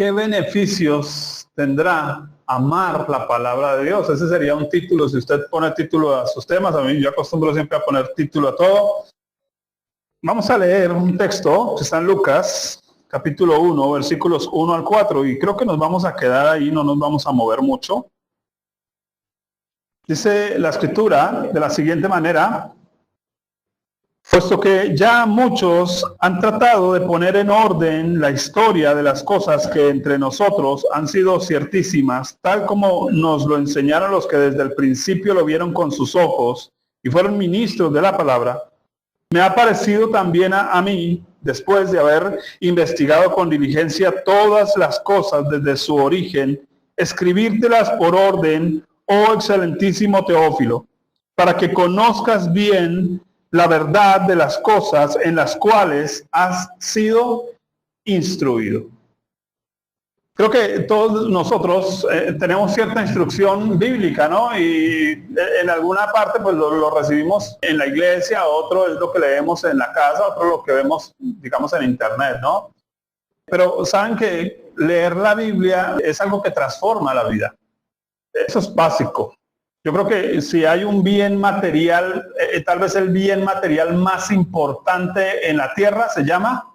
¿qué beneficios tendrá amar la palabra de Dios? Ese sería un título. Si usted pone título a sus temas, a mí yo acostumbro siempre a poner título a todo. Vamos a leer un texto que está en Lucas, capítulo 1, versículos 1 al 4, y creo que nos vamos a quedar ahí, no nos vamos a mover mucho. Dice la escritura de la siguiente manera: puesto que ya muchos han tratado de poner en orden la historia de las cosas que entre nosotros han sido ciertísimas, tal como nos lo enseñaron los que desde el principio lo vieron con sus ojos y fueron ministros de la palabra, me ha parecido también a mí, después de haber investigado con diligencia todas las cosas desde su origen, escribírtelas por orden, oh excelentísimo Teófilo, para que conozcas bien la verdad de las cosas en las cuales has sido instruido. Creo que todos nosotros tenemos cierta instrucción bíblica, ¿no? Y en alguna parte pues lo recibimos en la iglesia, otro es lo que leemos en la casa, otro lo que vemos, digamos, en internet, ¿no? Pero saben que leer la Biblia es algo que transforma la vida. Eso es básico. Yo creo que si hay un bien material, tal vez el bien material más importante en la tierra se llama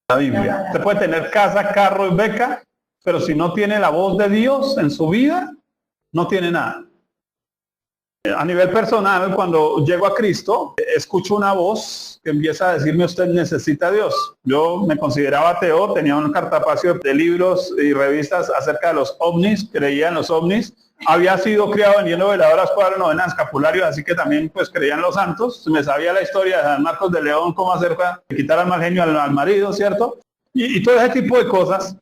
la Biblia. Usted puede tener casa, carro y beca, pero si no tiene la voz de Dios en su vida, no tiene nada. A nivel personal, cuando llego a Cristo, escucho una voz que empieza a decirme: usted necesita a Dios. Yo me consideraba ateo, tenía un cartapacio de libros y revistas acerca de los ovnis, creía en los ovnis. Había sido criado vendiendo veladoras, cuadros, novenas, escapularios, así que también pues creía en los santos. Me sabía la historia de San Marcos de León, cómo hacer para quitar al mal genio al marido, ¿cierto? Y todo ese tipo de cosas.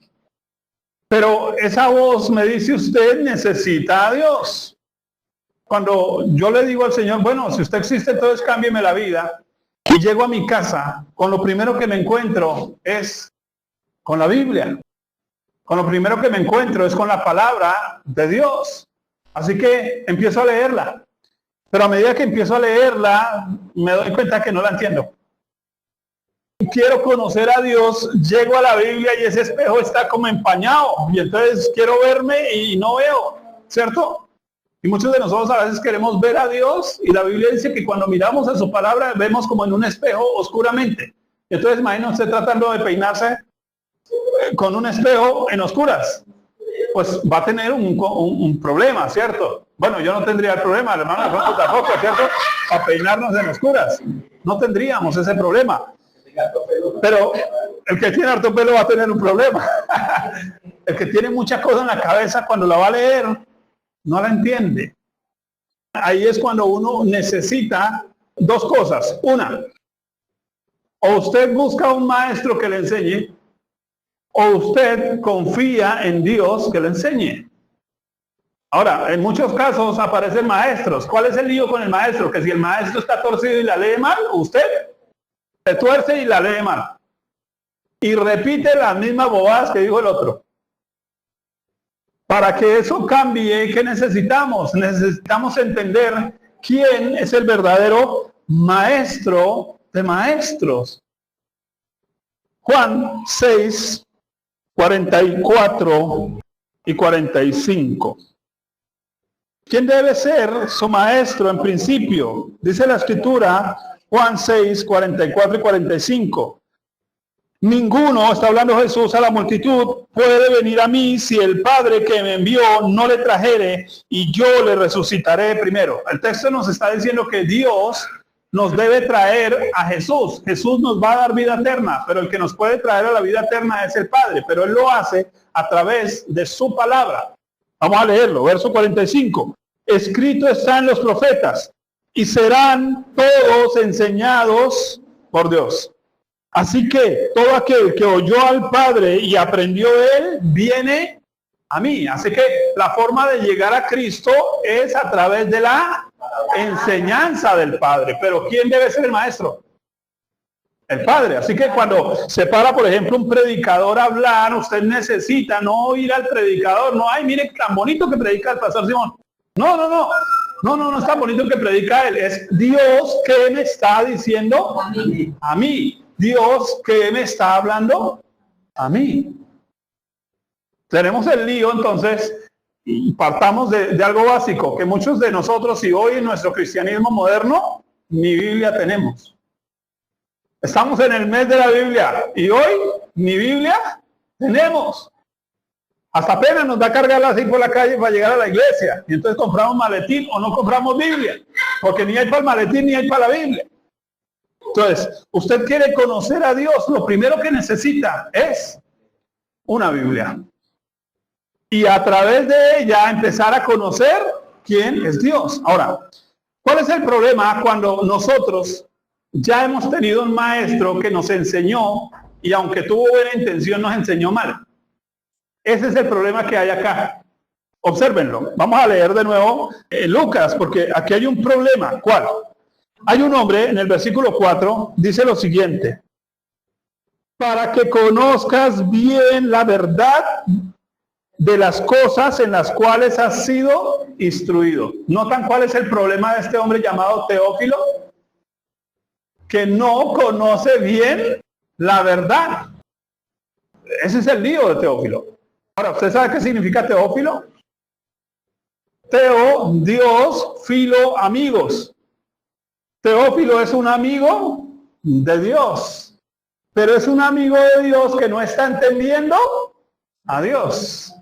Pero esa voz me dice: usted necesita a Dios. Cuando yo le digo al Señor: bueno, si usted existe, entonces cámbieme la vida, y llego a mi casa, con lo primero que me encuentro es con la Biblia. Con lo primero que me encuentro es con la palabra de Dios. Así que empiezo a leerla. Pero a medida que empiezo a leerla, me doy cuenta que no la entiendo. Quiero conocer a Dios, llego a la Biblia y ese espejo está como empañado. Y entonces quiero verme y no veo, ¿cierto? Y muchos de nosotros a veces queremos ver a Dios, y la Biblia dice que cuando miramos a su palabra vemos como en un espejo oscuramente. Entonces imagínense tratando de peinarse con un espejo en oscuras. Pues va a tener un problema, ¿cierto? Bueno, yo no tendría el problema, el hermano de pronto tampoco, ¿cierto? A peinarnos en oscuras. No tendríamos ese problema. Pero el que tiene harto pelo va a tener un problema. El que tiene mucha cosa en la cabeza, cuando la va a leer, no la entiende. Ahí es cuando uno necesita dos cosas. Una, o usted busca un maestro que le enseñe, o usted confía en Dios que le enseñe. Ahora, en muchos casos aparecen maestros. ¿Cuál es el lío con el maestro? Que si el maestro está torcido y la lee mal, usted se tuerce y la lee mal. Y repite las mismas bobadas que dijo el otro. Para que eso cambie, ¿qué necesitamos? Necesitamos entender quién es el verdadero maestro de maestros. Juan 6, 44 y 45. ¿Quién debe ser su maestro en principio? Dice la escritura, Juan 6, 44 y 45. Ninguno, está hablando Jesús a la multitud, puede venir a mí si el Padre que me envió no le trajere, y yo le resucitaré primero. El texto nos está diciendo que Dios nos debe traer a Jesús. Jesús nos va a dar vida eterna, pero el que nos puede traer a la vida eterna es el Padre, pero Él lo hace a través de su palabra. Vamos a leerlo, verso 45. Escrito está en los profetas, y serán todos enseñados por Dios. Así que todo aquel que oyó al Padre y aprendió de Él, viene a mí. Así que la forma de llegar a Cristo es a través de la enseñanza del Padre. Pero ¿quién debe ser el maestro? El Padre. Así que cuando se para, por ejemplo, un predicador a hablar, usted necesita no oír al predicador. No, ay, mire tan bonito que predica el pastor Simón. No es tan bonito que predica él. Es Dios que me está diciendo a mí. Dios que me está hablando a mí. Tenemos el lío, entonces, y partamos de algo básico, que muchos de nosotros, y hoy en nuestro cristianismo moderno, ni Biblia tenemos. Estamos en el mes de la Biblia, y hoy ni Biblia tenemos. Hasta apenas nos da cargar así por la calle para llegar a la iglesia. Y entonces compramos maletín o no compramos Biblia. Porque ni hay para el maletín ni hay para la Biblia. Entonces, usted quiere conocer a Dios, lo primero que necesita es una Biblia. Y a través de ella empezar a conocer quién es Dios. Ahora, ¿cuál es el problema cuando nosotros ya hemos tenido un maestro que nos enseñó y aunque tuvo buena intención nos enseñó mal? Ese es el problema que hay acá. Obsérvenlo. Vamos a leer de nuevo Lucas, porque aquí hay un problema. ¿Cuál? Hay un hombre en el versículo 4, dice lo siguiente: para que conozcas bien la verdad de las cosas en las cuales has sido instruido. ¿Notan cuál es el problema de este hombre llamado Teófilo? Que no conoce bien la verdad. Ese es el lío de Teófilo. Ahora, ¿usted sabe qué significa Teófilo? Teo, Dios, filo, amigos. Teófilo es un amigo de Dios, pero es un amigo de Dios que no está entendiendo a Dios,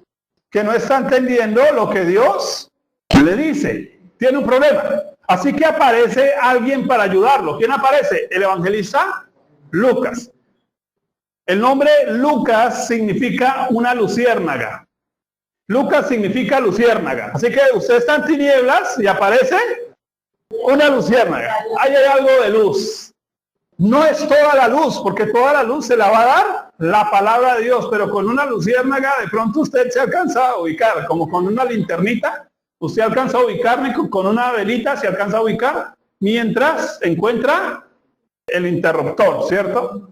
que no está entendiendo lo que Dios le dice. Tiene un problema. Así que aparece alguien para ayudarlo. ¿Quién aparece? El evangelista Lucas. El nombre Lucas significa una luciérnaga. Lucas significa luciérnaga. Así que usted está en tinieblas y aparece una luciérnaga. Ahí hay algo de luz. No es toda la luz, porque toda la luz se la va a dar la palabra de Dios, pero con una luciérnaga de pronto usted se alcanza a ubicar, como con una linternita, usted alcanza a ubicarme, con una velita se alcanza a ubicar, mientras encuentra el interruptor, ¿cierto?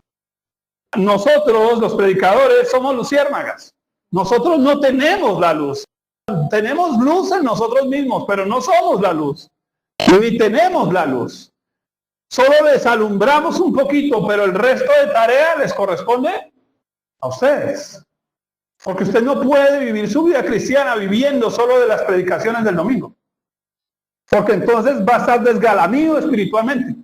Nosotros, los predicadores, somos luciérnagas. Nosotros no tenemos la luz. Tenemos luz en nosotros mismos, pero no somos la luz. Ni tenemos la luz. Solo les alumbramos un poquito, pero el resto de tarea les corresponde a ustedes. Porque usted no puede vivir su vida cristiana viviendo solo de las predicaciones del domingo. Porque entonces va a estar desgalamido espiritualmente.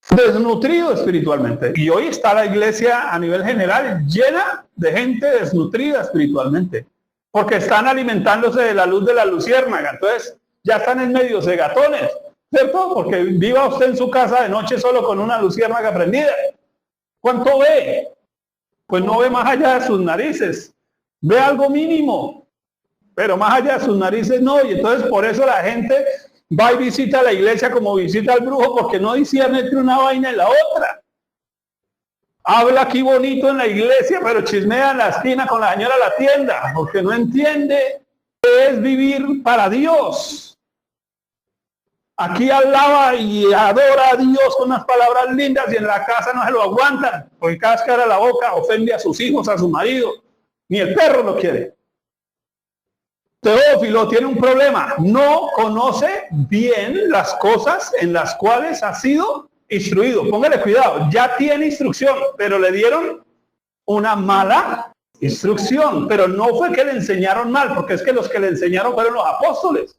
Desnutrido espiritualmente. Y hoy está la iglesia a nivel general llena de gente desnutrida espiritualmente. Porque están alimentándose de la luz de la luciérnaga. Entonces ya están en medio de gatones, ¿cierto? Porque viva usted en su casa de noche solo con una luciérnaga prendida. ¿Cuánto ve? Pues no ve más allá de sus narices. Ve algo mínimo. Pero más allá de sus narices no. Y entonces por eso la gente va y visita la iglesia como visita al brujo, porque no discierne entre una vaina y la otra. Habla aquí bonito en la iglesia, pero chismea en la esquina con la señora de la tienda, porque no entiende qué es vivir para Dios. Aquí alaba y adora a Dios con unas palabras lindas y en la casa no se lo aguantan, porque cáscara la boca, ofende a sus hijos, a su marido, ni el perro lo quiere. Teófilo tiene un problema, no conoce bien las cosas en las cuales ha sido instruido. Póngale cuidado, ya tiene instrucción, pero le dieron una mala instrucción. Pero no fue que le enseñaron mal, porque es que los que le enseñaron fueron los apóstoles.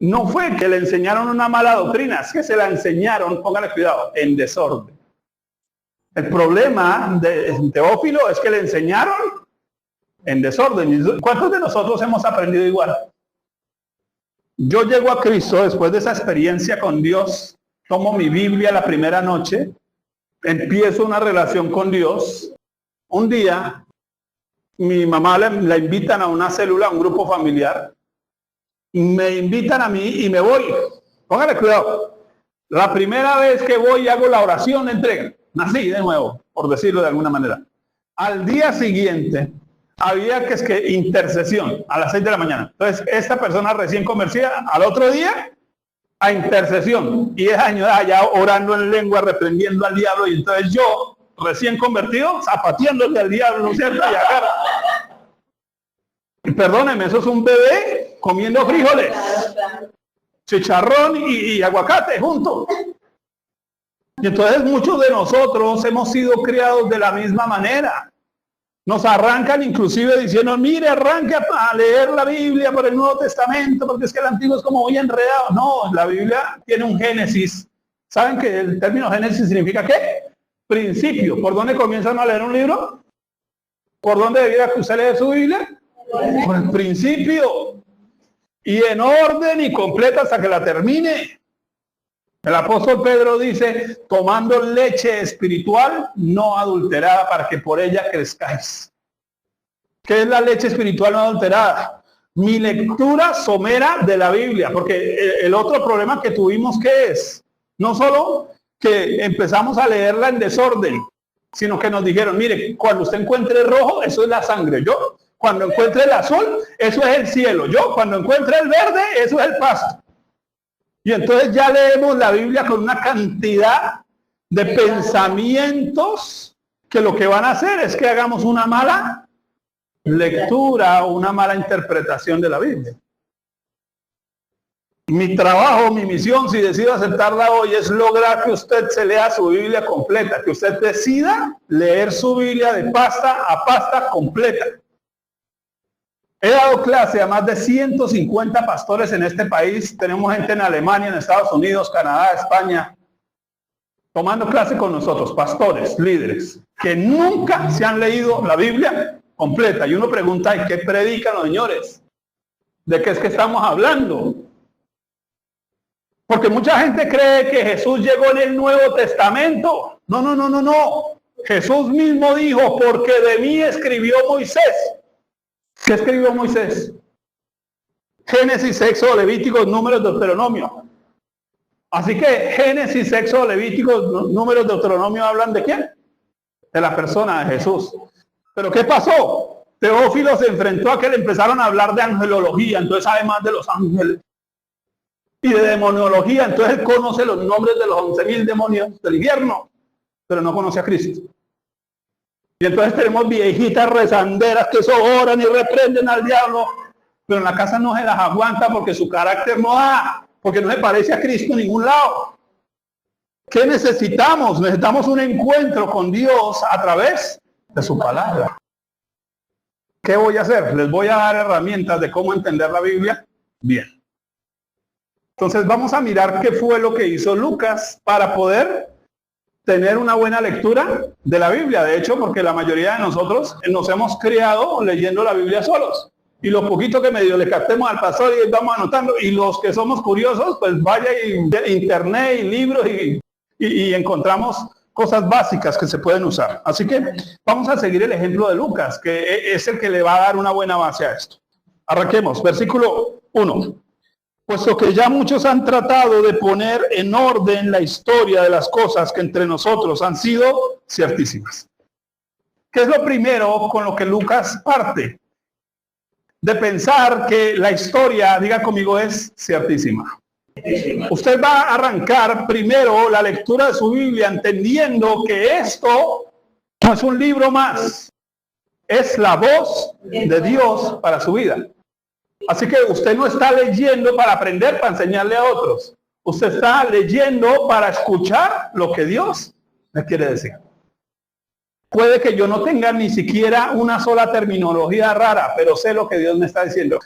No fue que le enseñaron una mala doctrina, es que se la enseñaron, póngale cuidado, en desorden. El problema de Teófilo es que le enseñaron en desorden. ¿Cuántos de nosotros hemos aprendido igual? Yo llego a Cristo después de esa experiencia con Dios, tomo mi Biblia la primera noche, empiezo una relación con Dios. Un día, mi mamá la invitan a una célula, a un grupo familiar, me invitan a mí y me voy. Póngale cuidado. La primera vez que voy hago la oración de entrega. Nací de nuevo, por decirlo de alguna manera. Al día siguiente, había que intercesión a las 6 de la mañana. Entonces, esta persona recién convertida, al otro día, a intercesión. Y esa señora allá orando en lengua, reprendiendo al diablo. Y entonces yo, recién convertido, zapateándole al diablo, ¿no es cierto? Y agarra. Y perdóneme, eso es un bebé comiendo frijoles, chicharrón y aguacate juntos. Y entonces muchos de nosotros hemos sido criados de la misma manera. Nos arrancan inclusive diciendo, mire, arranque a leer la Biblia por el Nuevo Testamento, porque es que el Antiguo es como muy enredado. No, la Biblia tiene un Génesis. ¿Saben que el término Génesis significa qué? Principio. ¿Por dónde comienzan a leer un libro? ¿Por dónde debiera que usted leer su Biblia? Por el principio. Y en orden y completa hasta que la termine. El apóstol Pedro dice, tomando leche espiritual no adulterada para que por ella crezcáis. ¿Qué es la leche espiritual no adulterada? Mi lectura somera de la Biblia, porque el otro problema que tuvimos, ¿qué es? No solo que empezamos a leerla en desorden, sino que nos dijeron, mire, cuando usted encuentre rojo, eso es la sangre. Yo, cuando encuentre el azul, eso es el cielo. Yo, cuando encuentre el verde, eso es el pasto. Y entonces ya leemos la Biblia con una cantidad de pensamientos que lo que van a hacer es que hagamos una mala lectura o una mala interpretación de la Biblia. Mi trabajo, mi misión, si decido aceptarla hoy, es lograr que usted se lea su Biblia completa, que usted decida leer su Biblia de pasta a pasta completa. He dado clase a más de 150 pastores en este país. Tenemos gente en Alemania, en Estados Unidos, Canadá, España, tomando clase con nosotros, pastores, líderes, que nunca se han leído la Biblia completa. Y uno pregunta, ¿y qué predican los señores? ¿De qué es que estamos hablando? Porque mucha gente cree que Jesús llegó en el Nuevo Testamento. No, no, no, no, no. Jesús mismo dijo, porque de mí escribió Moisés. ¿Qué escribió Moisés? Génesis, Éxodo, Levíticos, Números, Deuteronomio. Así que Génesis, Éxodo, Levíticos, Números, Deuteronomio hablan ¿de quién? De la persona de Jesús. ¿Pero qué pasó? Teófilo se enfrentó a que le empezaron a hablar de angelología, entonces sabe más de los ángeles. Y de demonología, entonces él conoce los nombres de los 11.000 demonios del infierno, pero no conoce a Cristo. Y entonces tenemos viejitas rezanderas que eso oran y reprenden al diablo, pero en la casa no se las aguanta porque su carácter no da, porque no se parece a Cristo en ningún lado. ¿Qué necesitamos? Necesitamos un encuentro con Dios a través de su palabra. ¿Qué voy a hacer? Les voy a dar herramientas de cómo entender la Biblia bien. Entonces vamos a mirar qué fue lo que hizo Lucas para poder tener una buena lectura de la Biblia. De hecho, porque la mayoría de nosotros nos hemos criado leyendo la Biblia solos. Y lo poquito que medio le captemos al pastor y vamos anotando. Y los que somos curiosos, pues vaya a internet y libros y encontramos cosas básicas que se pueden usar. Así que vamos a seguir el ejemplo de Lucas, que es el que le va a dar una buena base a esto. Arranquemos, versículo 1. Puesto que ya muchos han tratado de poner en orden la historia de las cosas que entre nosotros han sido ciertísimas. ¿Qué es lo primero con lo que Lucas parte? De pensar que la historia, diga conmigo, es ciertísima. Usted va a arrancar primero la lectura de su Biblia entendiendo que esto no es un libro más, es la voz de Dios para su vida. Así que usted no está leyendo para aprender, para enseñarle a otros. Usted está leyendo para escuchar lo que Dios le quiere decir. Puede que yo no tenga ni siquiera una sola terminología rara, pero sé lo que Dios me está diciendo.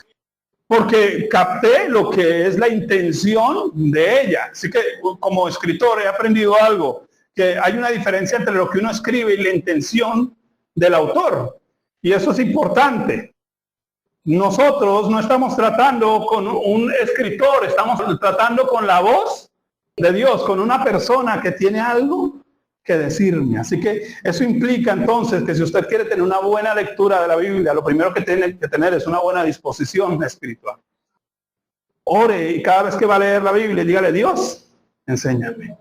Porque capté lo que es la intención de ella. Así que como escritor he aprendido algo, que hay una diferencia entre lo que uno escribe y la intención del autor. Y eso es importante. Nosotros no estamos tratando con un escritor, estamos tratando con la voz de Dios, con una persona que tiene algo que decirme. Así que eso implica entonces que si usted quiere tener una buena lectura de la Biblia, lo primero que tiene que tener es una buena disposición espiritual. Ore y cada vez que va a leer la Biblia, dígale: Dios, enséñame.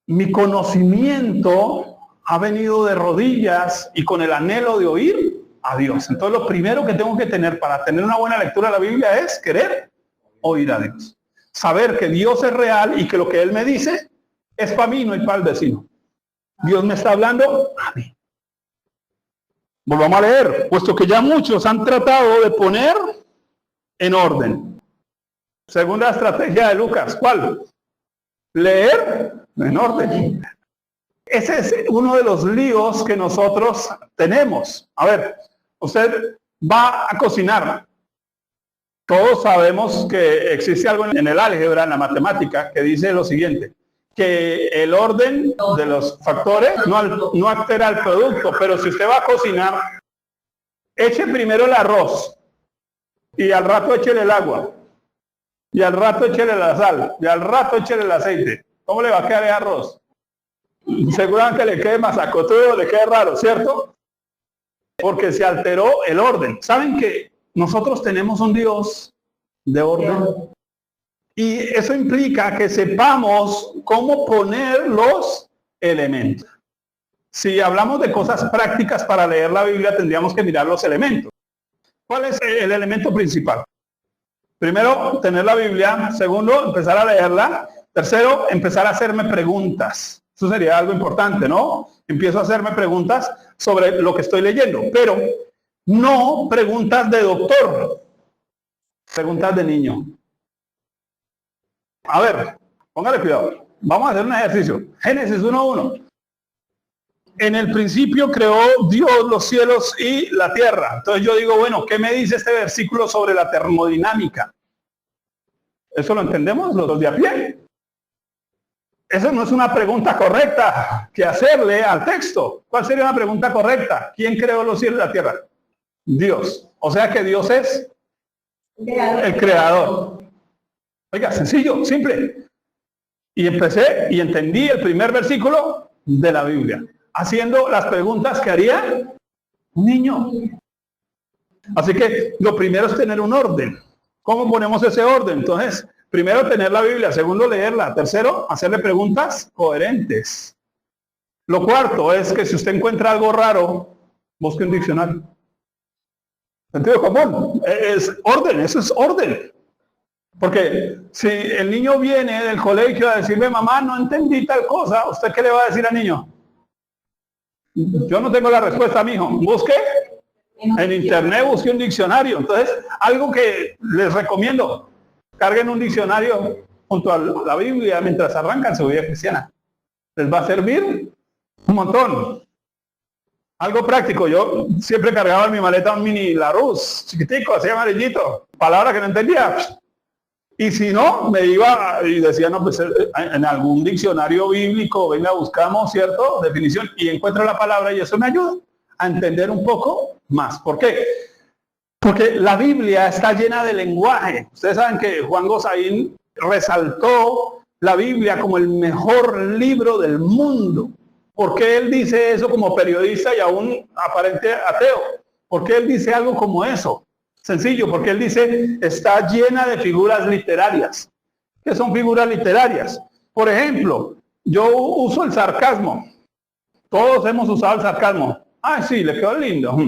Mi conocimiento ha venido de rodillas y con el anhelo de oír a Dios. Entonces lo primero que tengo que tener para tener una buena lectura de la Biblia es querer oír a Dios. Saber que Dios es real y que lo que Él me dice es para mí, no es para el vecino. Dios me está hablando a mí. Volvamos a leer. Puesto que ya muchos han tratado de poner en orden. Segunda estrategia de Lucas, ¿cuál? Leer en orden. Ese es uno de los líos que nosotros tenemos. A ver, usted va a cocinar. Todos sabemos que existe algo en el álgebra, en la matemática, que dice lo siguiente, que el orden de los factores no altera el producto, pero si usted va a cocinar, eche primero el arroz y al rato échele el agua y al rato échele la sal y al rato échele el aceite. ¿Cómo le va a quedar el arroz? Seguramente le quede masacotudo, le quede raro, ¿cierto? Porque se alteró el orden. ¿Saben que nosotros tenemos un Dios de orden? Y eso implica que sepamos cómo poner los elementos. Si hablamos de cosas prácticas para leer la Biblia, tendríamos que mirar los elementos. ¿Cuál es el elemento principal? Primero, tener la Biblia. Segundo, empezar a leerla. Tercero, empezar a hacerme preguntas. Eso sería algo importante, ¿no? Empiezo a hacerme preguntas sobre lo que estoy leyendo, pero no preguntas de doctor, preguntas de niño. A ver, póngale cuidado. Vamos a hacer un ejercicio. Génesis 1:1. En el principio creó Dios los cielos y la tierra. Entonces yo digo, bueno, ¿qué me dice este versículo sobre la termodinámica? ¿Eso lo entendemos los de a pie? Esa no es una pregunta correcta que hacerle al texto. ¿Cuál sería una pregunta correcta? ¿Quién creó los cielos y la tierra? Dios. O sea que Dios es el creador. Oiga, sencillo, simple. Y empecé y entendí el primer versículo de la Biblia, haciendo las preguntas que haría un niño. Así que lo primero es tener un orden. ¿Cómo ponemos ese orden? Entonces, primero tener la Biblia, segundo leerla, tercero hacerle preguntas coherentes. Lo cuarto es que si usted encuentra algo raro, busque un diccionario. Sentido común, es orden, eso es orden. Porque si el niño viene del colegio a decirme, mamá, no entendí tal cosa, ¿usted qué le va a decir al niño? Yo no tengo la respuesta, mijo. Busque en internet, busque un diccionario. Entonces, algo que les recomiendo, carguen un diccionario junto a la Biblia mientras arrancan su vida cristiana. Les va a servir un montón. Algo práctico. Yo siempre cargaba en mi maleta un mini Larousse, chiquitico, así amarillito. Palabra que no entendía. Y si no, me iba y decía, no, pues en algún diccionario bíblico, venga, buscamos, ¿cierto? Definición, y encuentro la palabra y eso me ayuda a entender un poco más. ¿Por qué? Porque la Biblia está llena de lenguaje. Ustedes saben que Juan Gosaín resaltó la Biblia como el mejor libro del mundo. ¿Por qué él dice eso como periodista y aún aparente ateo? ¿Por qué él dice algo como eso? Sencillo, porque él dice, está llena de figuras literarias. ¿Qué son figuras literarias? Por ejemplo, yo uso el sarcasmo. Todos hemos usado el sarcasmo. Ah, sí, le quedó lindo.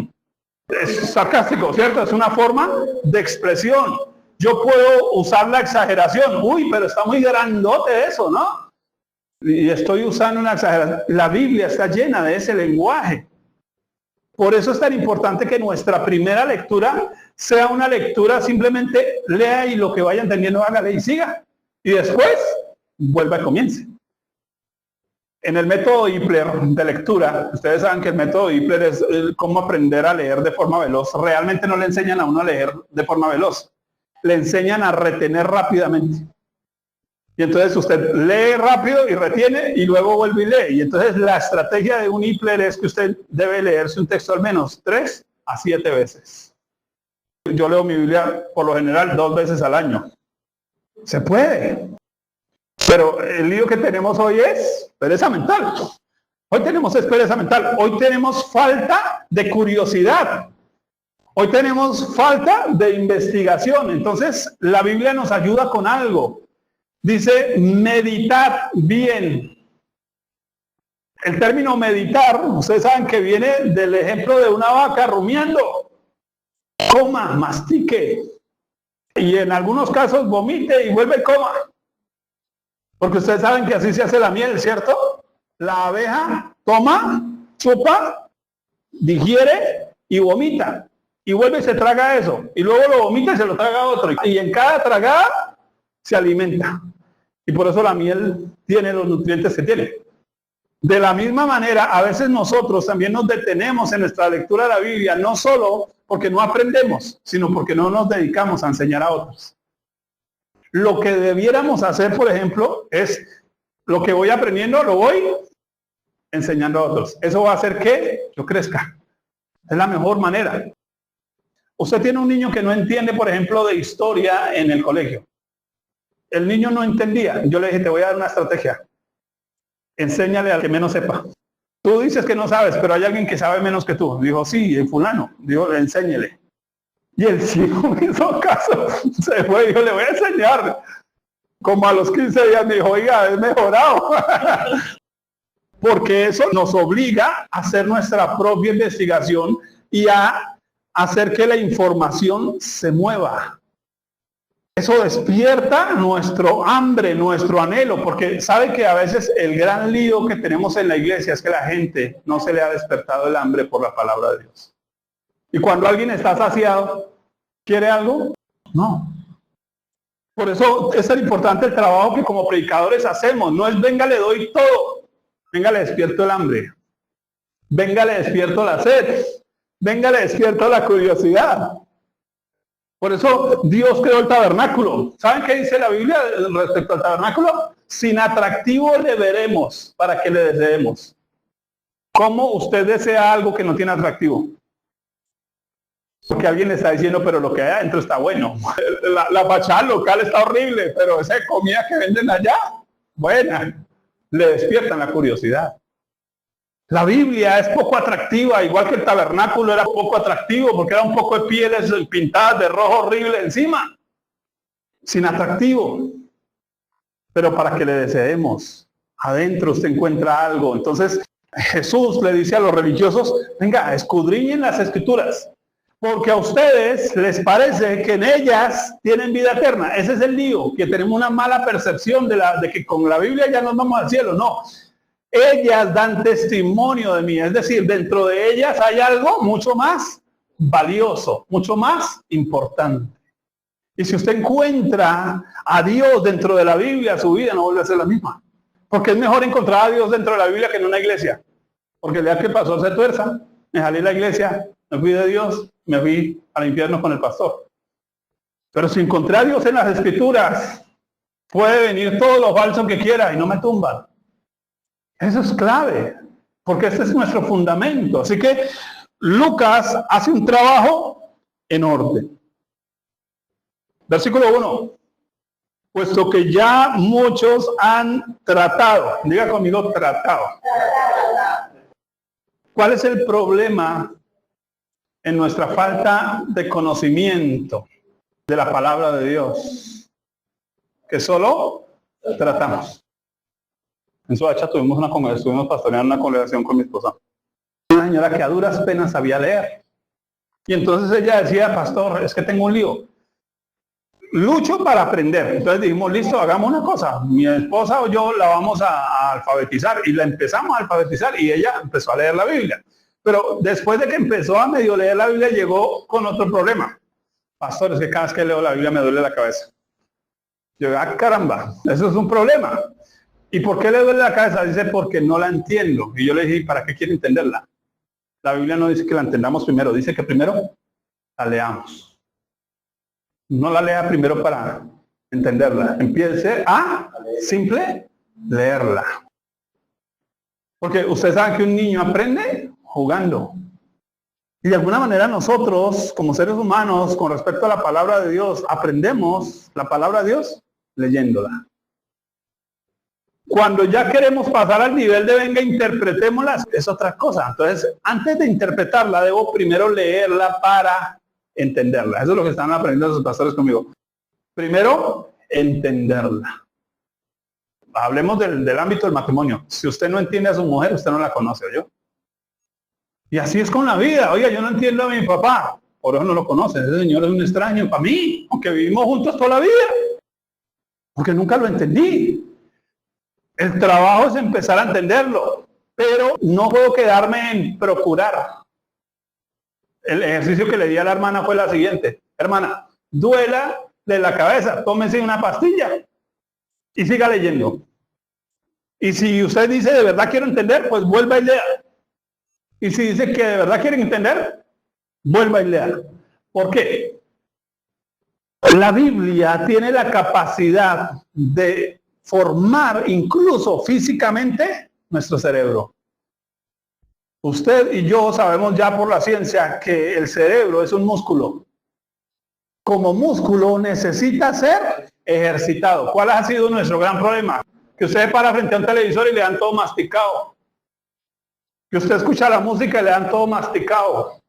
Es sarcástico, ¿cierto? Es una forma de expresión. Yo puedo usar la exageración. Uy, pero está muy grandote eso, ¿no? Y estoy usando una exageración. La Biblia está llena de ese lenguaje. Por eso es tan importante que nuestra primera lectura sea una lectura, simplemente lea y lo que vaya entendiendo hágale y siga. Y después vuelva y comience. En el método Ipler de lectura, ustedes saben que el método Ipler es cómo aprender a leer de forma veloz. Realmente no le enseñan a uno a leer de forma veloz. Le enseñan a retener rápidamente. Y entonces usted lee rápido y retiene y luego vuelve y lee. Y entonces la estrategia de un Ipler es que usted debe leerse un texto al menos 3 a 7 veces. Yo leo mi Biblia por lo general 2 veces al año. Se puede. Pero el lío que tenemos hoy es pereza mental. Hoy tenemos pereza mental. Hoy tenemos falta de curiosidad. Hoy tenemos falta de investigación. Entonces la Biblia nos ayuda con algo. Dice, meditad bien. El término meditar, ustedes saben que viene del ejemplo de una vaca rumiando. Coma, mastique. Y en algunos casos vomite y vuelve y coma. Porque ustedes saben que así se hace la miel, ¿cierto? La abeja toma, chupa, digiere y vomita. Y vuelve y se traga eso. Y luego lo vomita y se lo traga a otro. Y en cada tragada se alimenta. Y por eso la miel tiene los nutrientes que tiene. De la misma manera, a veces nosotros también nos detenemos en nuestra lectura de la Biblia, no solo porque no aprendemos, sino porque no nos dedicamos a enseñar a otros. Lo que debiéramos hacer, por ejemplo, es lo que voy aprendiendo, lo voy enseñando a otros. Eso va a hacer que yo crezca. Es la mejor manera. Usted tiene un niño que no entiende, por ejemplo, de historia en el colegio. El niño no entendía. Yo le dije, te voy a dar una estrategia. Enséñale al que menos sepa. Tú dices que no sabes, pero hay alguien que sabe menos que tú. Dijo, sí, el fulano. Dijo, enséñele. Y el chico me hizo caso. Se fue y dijo, le voy a enseñar. Como a los 15 días me dijo, oiga, he mejorado. Porque eso nos obliga a hacer nuestra propia investigación y a hacer que la información se mueva. Eso despierta nuestro hambre, nuestro anhelo, porque sabe que a veces el gran lío que tenemos en la iglesia es que la gente no se le ha despertado el hambre por la palabra de Dios. Y cuando alguien está saciado, ¿quiere algo? No. Por eso es tan importante el trabajo que como predicadores hacemos. No es venga, le doy todo. Venga, le despierto el hambre. Venga, le despierto la sed. Venga, le despierto la curiosidad. Por eso Dios creó el tabernáculo. ¿Saben qué dice la Biblia respecto al tabernáculo? Sin atractivo le veremos para que le deseemos. ¿Cómo usted desea algo que no tiene atractivo? Porque alguien le está diciendo, pero lo que hay adentro está bueno. La fachada local está horrible, pero esa comida que venden allá, buena. Le despiertan la curiosidad. La Biblia es poco atractiva, igual que el tabernáculo era poco atractivo, porque era un poco de pieles pintadas de rojo horrible encima. Sin atractivo. Pero para que le deseemos, adentro usted encuentra algo. Entonces Jesús le dice a los religiosos, venga, escudriñen las escrituras, porque a ustedes les parece que en ellas tienen vida eterna. Ese es el lío, que tenemos una mala percepción de que con la Biblia ya nos vamos al cielo. No. Ellas dan testimonio de mí, es decir, dentro de ellas hay algo mucho más valioso, mucho más importante. Y si usted encuentra a Dios dentro de la Biblia, su vida no vuelve a ser la misma. Porque es mejor encontrar a Dios dentro de la Biblia que en una iglesia. Porque el día que pasó se tuerza, me salí de la iglesia, me fui de Dios, me fui al infierno con el pastor. Pero si encontré a Dios en las Escrituras, puede venir todo lo falso que quiera y no me tumban. Eso es clave, porque este es nuestro fundamento. Así que Lucas hace un trabajo en orden. Versículo 1. Puesto que ya muchos han tratado, diga conmigo tratado. ¿Cuál es el problema en nuestra falta de conocimiento de la palabra de Dios? Que solo tratamos. En Soacha estuvimos pastoreando una congregación con mi esposa. Una señora que a duras penas sabía leer. Y entonces ella decía, pastor, es que tengo un lío. Lucho para aprender. Entonces dijimos, listo, hagamos una cosa. Mi esposa o yo la vamos a alfabetizar. Y la empezamos a alfabetizar y ella empezó a leer la Biblia. Pero después de que empezó a medio leer la Biblia, llegó con otro problema. Pastor, es que cada vez que leo la Biblia me duele la cabeza. Yo, caramba, eso es un problema. ¿Y por qué le duele la cabeza? Dice, porque no la entiendo. Y yo le dije, ¿para qué quiere entenderla? La Biblia no dice que la entendamos primero, dice que primero la leamos. No la lea primero para entenderla. Empiece a simple leerla. Porque ustedes saben que un niño aprende jugando. Y de alguna manera nosotros, como seres humanos, con respecto a la palabra de Dios, aprendemos la palabra de Dios leyéndola. Cuando ya queremos pasar al nivel de venga, interpretémosla, es otra cosa. Entonces, antes de interpretarla, debo primero leerla para entenderla. Eso es lo que están aprendiendo los pastores conmigo. Primero, entenderla. Hablemos del ámbito del matrimonio. Si usted no entiende a su mujer, usted no la conoce, ¿oyó? Y así es con la vida. Oiga, yo no entiendo a mi papá. Por eso no lo conoce. Ese señor es un extraño para mí, aunque vivimos juntos toda la vida. Porque nunca lo entendí. El trabajo es empezar a entenderlo, pero no puedo quedarme en procurar. El ejercicio que le di a la hermana fue la siguiente. Hermana, duela de la cabeza, tómese una pastilla y siga leyendo. Y si usted dice de verdad quiero entender, pues vuelva y lea. Y si dice que de verdad quieren entender, vuelva y lea. ¿Por qué? La Biblia tiene la capacidad de formar incluso físicamente nuestro cerebro. Usted y yo sabemos ya por la ciencia que el cerebro es un músculo. Como músculo necesita ser ejercitado. ¿Cuál ha sido nuestro gran problema? Que usted para frente a un televisor y le dan todo masticado. Que usted escucha la música y le dan todo masticado.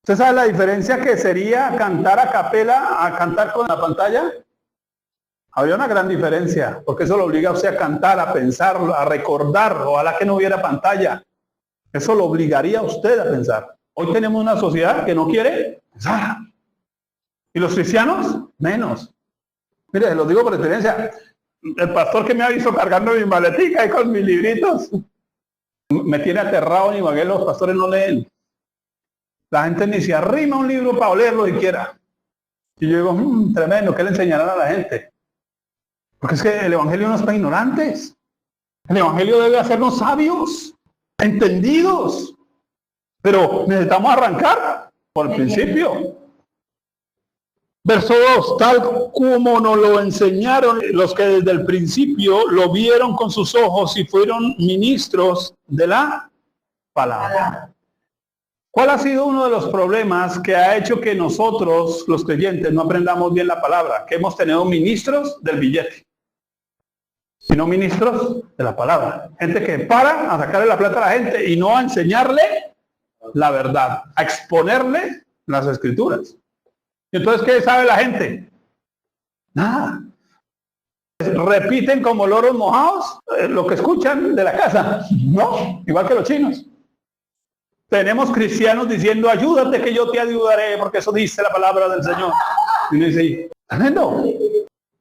¿Usted sabe la diferencia que sería cantar a capela a cantar con la pantalla? Habría una gran diferencia, porque eso lo obliga a usted a cantar, a pensar, a recordar, ojalá que no hubiera pantalla. Eso lo obligaría a usted a pensar. Hoy tenemos una sociedad que no quiere pensar. ¿Y los cristianos? Menos. Mire, lo digo por experiencia. El pastor que me ha visto cargando mi maletica y con mis libritos, me tiene aterrado, ni Ibagué, los pastores no leen. La gente ni se arrima un libro para olerlo siquiera. Y yo digo, tremendo, ¿qué le enseñarán a la gente? Porque es que el evangelio no es para ignorantes. El evangelio debe hacernos sabios, entendidos. Pero necesitamos arrancar por el principio. Verso 2, tal como nos lo enseñaron los que desde el principio lo vieron con sus ojos y fueron ministros de la palabra. ¿Cuál ha sido uno de los problemas que ha hecho que nosotros, los creyentes, no aprendamos bien la palabra? Que hemos tenido ministros del billete, sino ministros de la palabra. Gente que para a sacarle la plata a la gente y no a enseñarle la verdad, a exponerle las escrituras. ¿Y entonces qué sabe la gente? Nada. Repiten como loros mojados lo que escuchan de la casa, ¿no? Igual que los chinos. Tenemos cristianos diciendo, ayúdate que yo te ayudaré, porque eso dice la palabra del Señor. Y uno dice, tremendo.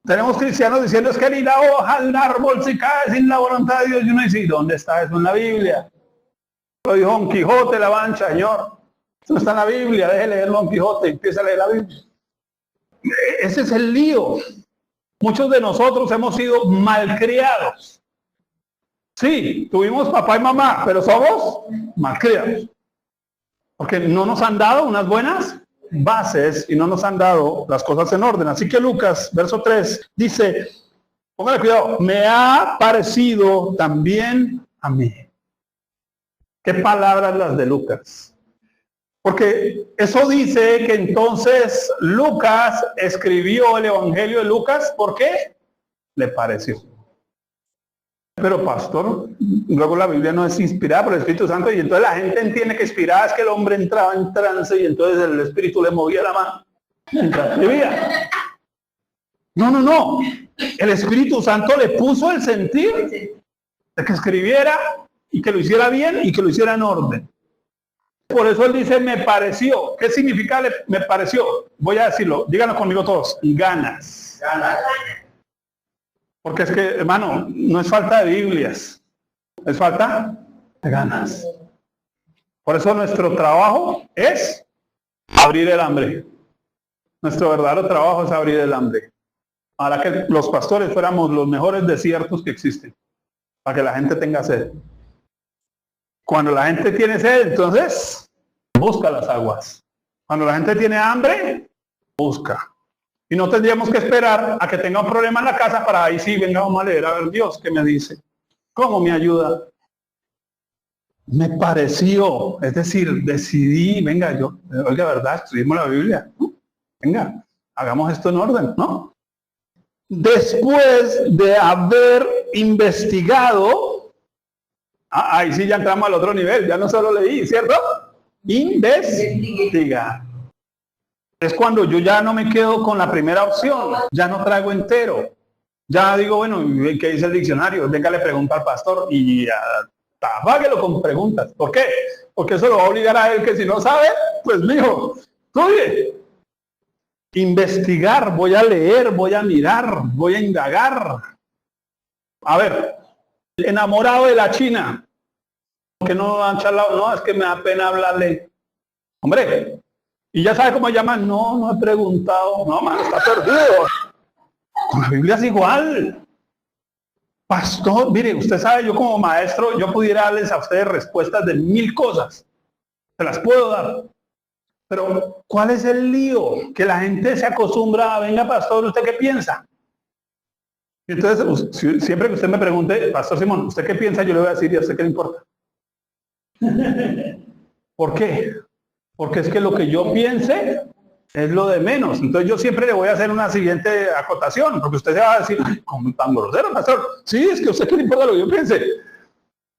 Tenemos cristianos diciendo, es que ni la hoja de un árbol se cae sin la voluntad de Dios. Y uno dice, ¿dónde está eso en la Biblia? Lo dijo Don Quijote, la Mancha, Señor. Eso no está en la Biblia, deje leer Don Quijote, empieza a leer la Biblia. Ese es el lío. Muchos de nosotros hemos sido malcriados. Sí, tuvimos papá y mamá, pero somos malcriados. Porque no nos han dado unas buenas bases y no nos han dado las cosas en orden. Así que Lucas, verso 3, dice, póngale cuidado, me ha parecido también a mí. ¿Qué palabras las de Lucas? Porque eso dice que entonces Lucas escribió el Evangelio de Lucas, ¿por qué? Le pareció. Pero pastor, luego la Biblia no es inspirada por el Espíritu Santo y entonces la gente entiende que inspirada es que el hombre entraba en trance y entonces el Espíritu le movía la mano mientras escribía. No. El Espíritu Santo le puso el sentir de que escribiera y que lo hiciera bien y que lo hiciera en orden. Por eso él dice, me pareció. ¿Qué significa me pareció? Voy a decirlo, díganos conmigo todos. Ganas. Porque es que, hermano, no es falta de Biblias, es falta de ganas. Por eso nuestro trabajo es abrir el hambre. Nuestro verdadero trabajo es abrir el hambre. Para que los pastores fuéramos los mejores desiertos que existen. Para que la gente tenga sed. Cuando la gente tiene sed, entonces busca las aguas. Cuando la gente tiene hambre, busca. Y no tendríamos que esperar a que tenga un problema en la casa para ahí sí, venga, vamos a leer a ver Dios qué me dice. ¿Cómo me ayuda? Me pareció, es decir, decidí, venga, oiga, ¿verdad? Estudiemos la Biblia. Venga, hagamos esto en orden, ¿no? Después de haber investigado, ahí sí ya entramos al otro nivel, ya no solo leí, ¿cierto? Investigar. Es cuando yo ya no me quedo con la primera opción, ya no traigo entero. Ya digo, bueno, ¿qué dice el diccionario? Venga, le pregunta al pastor y tapáguelo con preguntas. ¿Por qué? Porque eso lo va a obligar a él que si no sabe, pues mijo, estudie. Investigar, voy a leer, voy a mirar, voy a indagar. A ver, enamorado de la China, que no han charlado, no, es que me da pena hablarle. Hombre, y ya sabe cómo llaman, no he preguntado, no, mano, está perdido. Con la Biblia es igual. Pastor, mire, usted sabe, yo como maestro, yo pudiera darles a ustedes respuestas de 1000 cosas. Se las puedo dar. Pero, ¿cuál es el lío? Que la gente se acostumbra a, venga, pastor, ¿usted qué piensa? Entonces, siempre que usted me pregunte, Pastor Simón, ¿usted qué piensa? Yo le voy a decir, ¿y a usted qué le importa? ¿Por qué? Porque es que lo que yo piense es lo de menos. Entonces yo siempre le voy a hacer una siguiente acotación, porque usted se va a decir, ¿cómo tan grosero, pastor? Sí, es que a usted qué le importa lo que yo piense.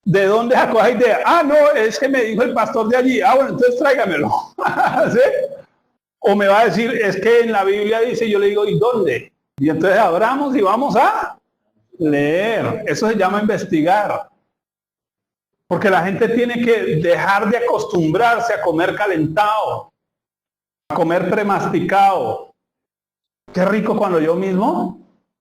¿De dónde sacó esa idea? Ah, no, es que me dijo el pastor de allí. Ah, bueno, entonces tráigamelo. ¿Sí? O me va a decir, es que en la Biblia dice, yo le digo, ¿y dónde? Y entonces abramos y vamos a leer. Eso se llama investigar. Porque la gente tiene que dejar de acostumbrarse a comer calentado, a comer premasticado. Qué rico cuando yo mismo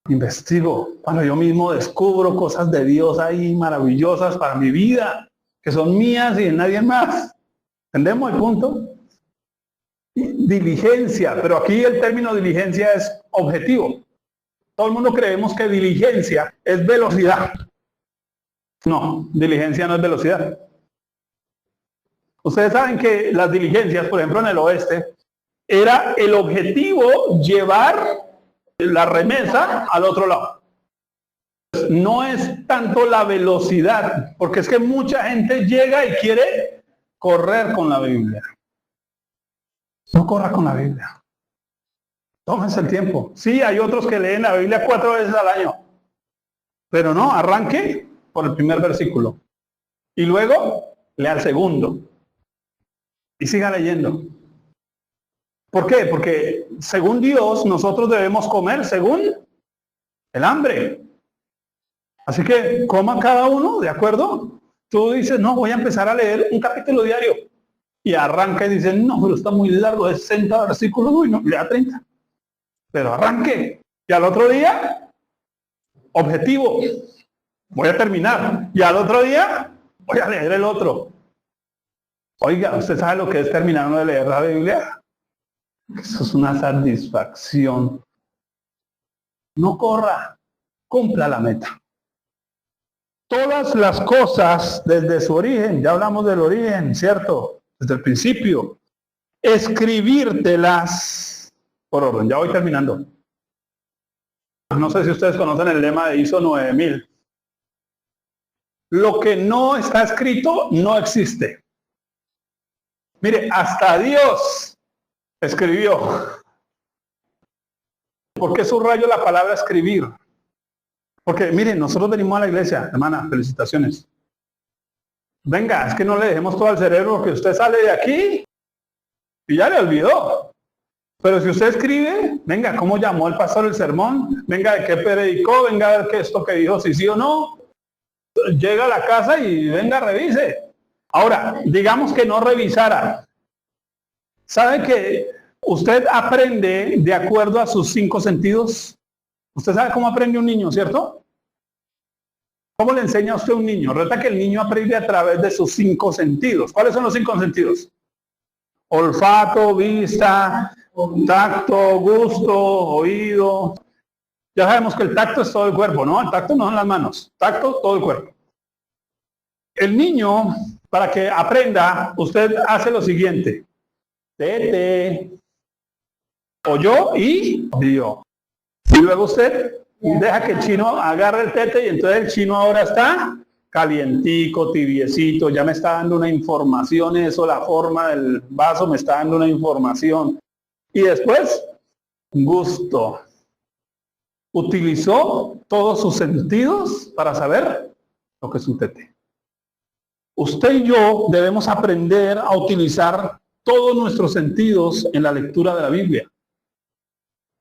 investigo, cuando yo mismo descubro cosas de Dios ahí maravillosas para mi vida, que son mías y de nadie más. ¿Entendemos el punto? Diligencia, pero aquí el término diligencia es objetivo. Todo el mundo creemos que diligencia es velocidad. No, diligencia no es velocidad. Ustedes saben que las diligencias, por ejemplo en el oeste, era el objetivo llevar la remesa al otro lado. No es tanto la velocidad, porque es que mucha gente llega y quiere correr con la Biblia. No corra con la Biblia. Tómense el tiempo. Sí, hay otros que leen la Biblia 4 veces al año. Pero no, arranque por el primer versículo. Y luego lea el segundo. Y siga leyendo. ¿Por qué? Porque según Dios, nosotros debemos comer según el hambre. Así que coma cada uno, ¿de acuerdo? Tú dices, no, voy a empezar a leer un capítulo diario. Y arranca y dice, no, pero está muy largo, es 60 versículos, uy, no, lea 30. Pero arranque. Y al otro día, objetivo. Voy a terminar. Y al otro día, voy a leer el otro. Oiga, ¿usted sabe lo que es terminar uno de leer la Biblia? Eso es una satisfacción. No corra, cumpla la meta. Todas las cosas desde su origen, ya hablamos del origen, ¿cierto? Desde el principio. Escribírtelas por orden. Ya voy terminando. No sé si ustedes conocen el lema de ISO 9000. Lo que no está escrito no existe. Mire, hasta Dios escribió. ¿Por qué subrayo la palabra escribir? Porque, miren, nosotros venimos a la iglesia, hermana, felicitaciones. Venga, es que no le dejemos todo al cerebro, porque usted sale de aquí y ya le olvidó. Pero si usted escribe, venga, ¿cómo llamó el pastor el sermón? Venga, ¿de qué predicó? Venga a ver qué esto que dijo, si sí o no. Llega a la casa y venga, revise. Ahora, digamos que no revisara. ¿Sabe que usted aprende de acuerdo a sus 5 sentidos? Usted sabe cómo aprende un niño, ¿cierto? ¿Cómo le enseña a usted a un niño? Resulta que el niño aprende a través de sus 5 sentidos. ¿Cuáles son los 5 sentidos? Olfato, vista, tacto, gusto, oído. Ya sabemos que el tacto es todo el cuerpo, ¿no? El tacto no son las manos. Tacto, todo el cuerpo. El niño, para que aprenda, usted hace lo siguiente. Tete, oyó y vio. Y luego usted deja que el chino agarre el tete y entonces el chino ahora está calientico, tibiecito, ya me está dando una información, eso, la forma del vaso me está dando una información. Y después, gusto. Utilizó todos sus sentidos para saber lo que es un tete. Usted y yo debemos aprender a utilizar todos nuestros sentidos en la lectura de la Biblia.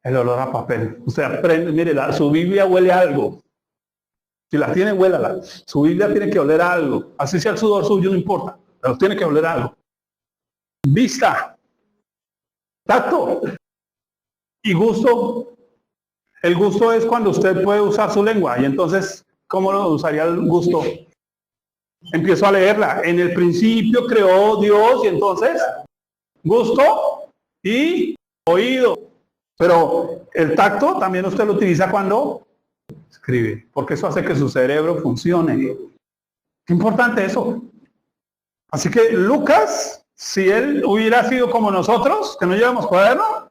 El olor a papel. Usted aprende, mire, su Biblia huele a algo. Si la tiene, huélala. Su Biblia tiene que oler a algo. Así sea el sudor suyo, no importa. Pero tiene que oler a algo. Vista. Tacto. Y gusto. El gusto es cuando usted puede usar su lengua. Y entonces, ¿cómo lo usaría el gusto? Empiezo a leerla. En el principio creó Dios y entonces gusto y oído. Pero el tacto también usted lo utiliza cuando Escribe, porque eso hace que su cerebro funcione. Qué importante eso. Así que Lucas, si él hubiera sido como nosotros, que no llevamos cuaderno,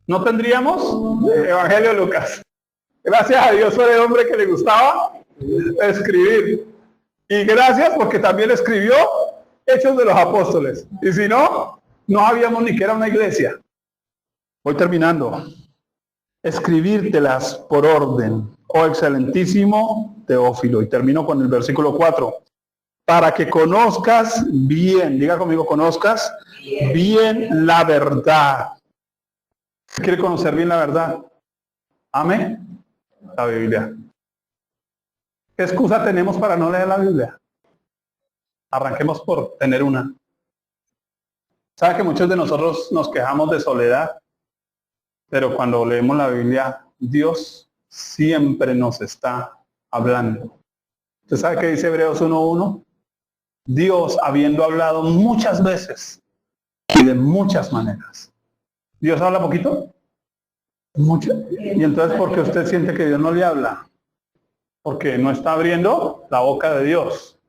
no tendríamos Evangelio de Lucas. Gracias a Dios por el hombre que le gustaba escribir. Y gracias porque también escribió Hechos de los Apóstoles. Y si no, no sabíamos ni que era una iglesia. Voy terminando. Escribírtelas por orden, oh excelentísimo Teófilo. Y termino con el versículo 4. Para que conozcas bien, diga conmigo, conozcas bien la verdad. ¿Quiere conocer bien la verdad? Amén. La Biblia. ¿Qué excusa tenemos para no leer la Biblia? Arranquemos por tener una. ¿Sabe que muchos de nosotros nos quejamos de soledad? Pero cuando leemos la Biblia, Dios siempre nos está hablando. ¿Usted sabe qué dice Hebreos 1:1? Dios, habiendo hablado muchas veces y de muchas maneras. ¿Dios habla poquito? Mucho. Y entonces, ¿por qué usted siente que Dios no le habla? Porque no está abriendo la boca de Dios.